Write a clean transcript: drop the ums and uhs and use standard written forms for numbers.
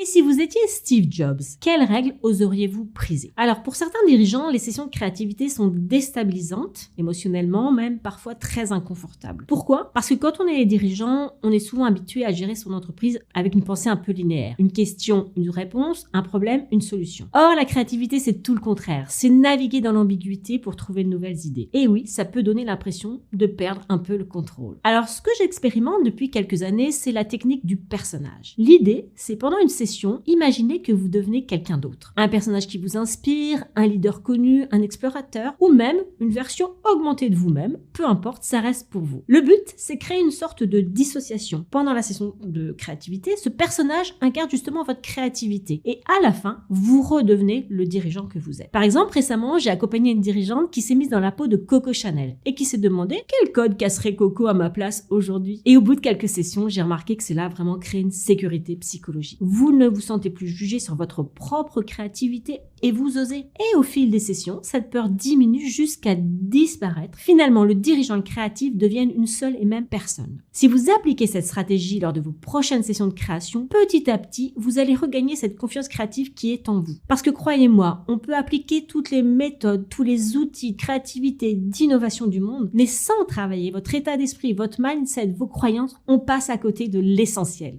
Et si vous étiez Steve Jobs, quelles règles oseriez-vous briser? Alors pour certains dirigeants, les sessions de créativité sont déstabilisantes, émotionnellement, même parfois très inconfortables. Pourquoi? Parce que quand on est dirigeant, on est souvent habitué à gérer son entreprise avec une pensée un peu linéaire. Une question, une réponse, un problème, une solution. Or, la créativité, c'est tout le contraire. C'est naviguer dans l'ambiguïté pour trouver de nouvelles idées. Et oui, ça peut donner l'impression de perdre un peu le contrôle. Alors, ce que j'expérimente depuis quelques années, c'est la technique du personnage. L'idée, c'est pendant une session, imaginez que vous devenez quelqu'un d'autre. Un personnage qui vous inspire, un leader connu, un explorateur, ou même une version augmentée de vous-même, peu importe, ça reste pour vous. Le but, c'est créer une sorte de dissociation. Pendant la session de créativité, ce personnage incarne justement votre créativité. Et à la fin, vous redevenez le dirigeant que vous êtes. Par exemple, récemment, j'ai accompagné une dirigeante qui s'est mise dans la peau de Coco Chanel et qui s'est demandé quel code casserait Coco à ma place aujourd'hui. Et au bout de quelques sessions, j'ai remarqué que cela a vraiment créé une sécurité psychologique. Vous ne vous sentez plus jugé sur votre propre créativité et vous osez. Et au fil des sessions, cette peur diminue jusqu'à disparaître. Finalement, le dirigeant créatif devient une seule et même personne. Si vous appliquez cette stratégie lors de vos prochaines sessions de création, petit à petit, vous allez regagner cette confiance créative qui est en vous. Parce que croyez-moi, on peut appliquer toutes les méthodes, tous les outils de créativité, d'innovation du monde, mais sans travailler votre état d'esprit, votre mindset, vos croyances, on passe à côté de l'essentiel.